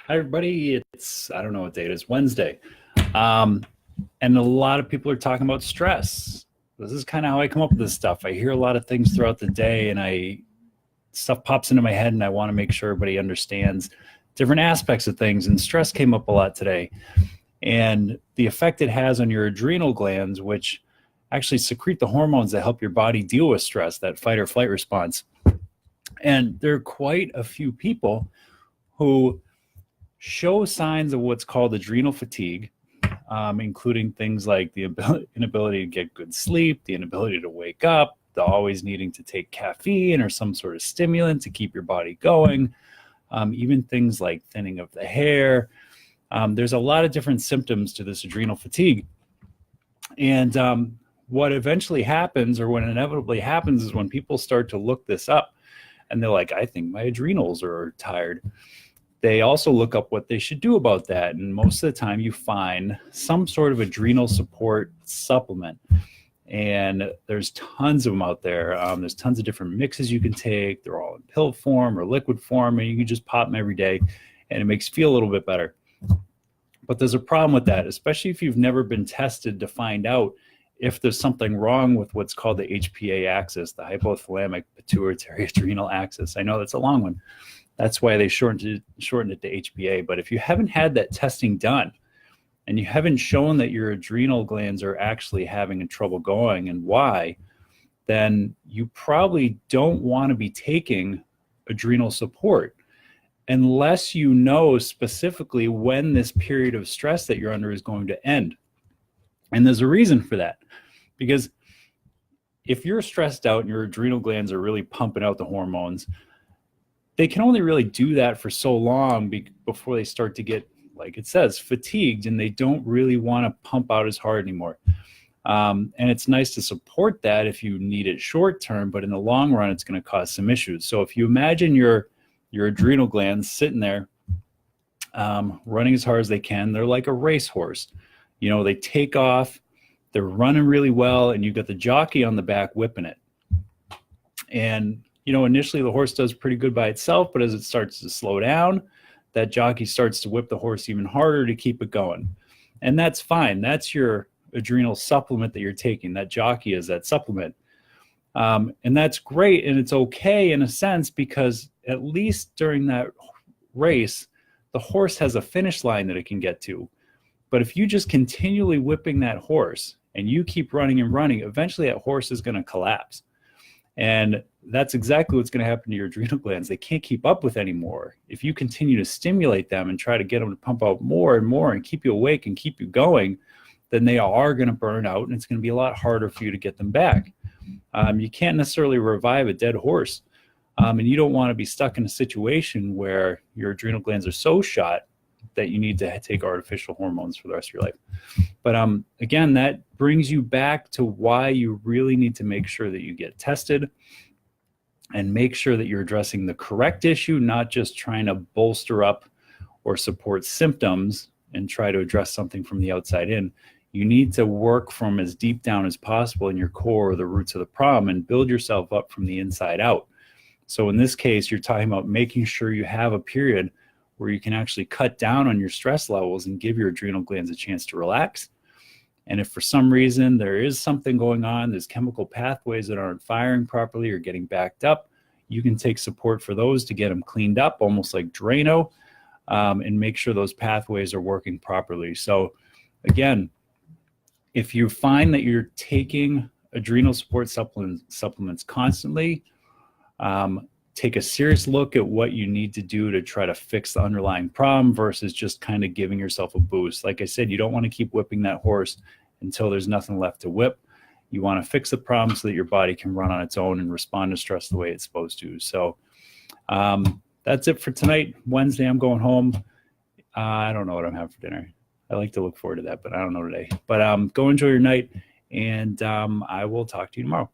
Hi, everybody. I don't know what day it is, Wednesday. Um, and a lot of people are talking about stress. This is kind of how I come up with this stuff. I hear a lot of things throughout the day and stuff pops into my head and I want to make sure everybody understands different aspects of things. And stress came up a lot today and the effect it has on your adrenal glands, which actually secrete the hormones that help your body deal with stress, that fight or flight response. And there are quite a few people who show signs of what's called adrenal fatigue, including things like the inability to get good sleep, the inability to wake up, the always needing to take caffeine or some sort of stimulant to keep your body going, even things like thinning of the hair. There's a lot of different symptoms to this adrenal fatigue. And what eventually happens, or what inevitably happens, is when people start to look this up and they're like, I think my adrenals are tired. They also look up what they should do about that. And most of the time you find some sort of adrenal support supplement. And there's tons of them out there. There's tons of different mixes you can take. They're all in pill form or liquid form, and you can just pop them every day and it makes you feel a little bit better. But there's a problem with that, especially if you've never been tested to find out if there's something wrong with what's called the HPA axis, the hypothalamic pituitary adrenal axis. I know that's a long one. That's why they shortened it to HPA. But if you haven't had that testing done and you haven't shown that your adrenal glands are actually having trouble going and why, then you probably don't want to be taking adrenal support unless you know specifically when this period of stress that you're under is going to end. And there's a reason for that, because if you're stressed out and your adrenal glands are really pumping out the hormones, they can only really do that for so long before they start to get, like it says, fatigued, and they don't really want to pump out as hard anymore. And it's nice to support that if you need it short term, but in the long run, it's going to cause some issues. So if you imagine your adrenal glands sitting there running as hard as they can, they're like a racehorse. You know, they take off, they're running really well, and you've got the jockey on the back whipping it. And you know, initially the horse does pretty good by itself, but as it starts to slow down, that jockey starts to whip the horse even harder to keep it going. And that's fine. That's your adrenal supplement that you're taking. That jockey is that supplement. And that's great. And it's okay in a sense, because at least during that race, the horse has a finish line that it can get to. But if you just continually whipping that horse and you keep running and running, eventually that horse is going to collapse. And that's exactly what's going to happen to your adrenal glands. They can't keep up with anymore. If you continue to stimulate them and try to get them to pump out more and more and keep you awake and keep you going, then they are going to burn out, and it's going to be a lot harder for you to get them back. You can't necessarily revive a dead horse, and you don't want to be stuck in a situation where your adrenal glands are so shot that you need to take artificial hormones for the rest of your life. But again, that brings you back to why you really need to make sure that you get tested and make sure that you're addressing the correct issue, not just trying to bolster up or support symptoms and try to address something from the outside in. You need to work from as deep down as possible in your core, or the roots of the problem, and build yourself up from the inside out. So in this case, you're talking about making sure you have a period where you can actually cut down on your stress levels and give your adrenal glands a chance to relax. And if for some reason there is something going on, there's chemical pathways that aren't firing properly or getting backed up, you can take support for those to get them cleaned up, almost like Drano, and make sure those pathways are working properly. So again, if you find that you're taking adrenal support supplements constantly, take a serious look at what you need to do to try to fix the underlying problem versus just kind of giving yourself a boost. Like I said, you don't want to keep whipping that horse until there's nothing left to whip. You want to fix the problem so that your body can run on its own and respond to stress the way it's supposed to. So that's it for tonight. Wednesday, I'm going home. I don't know what I'm having for dinner. I like to look forward to that, but I don't know today. But go enjoy your night, and I will talk to you tomorrow.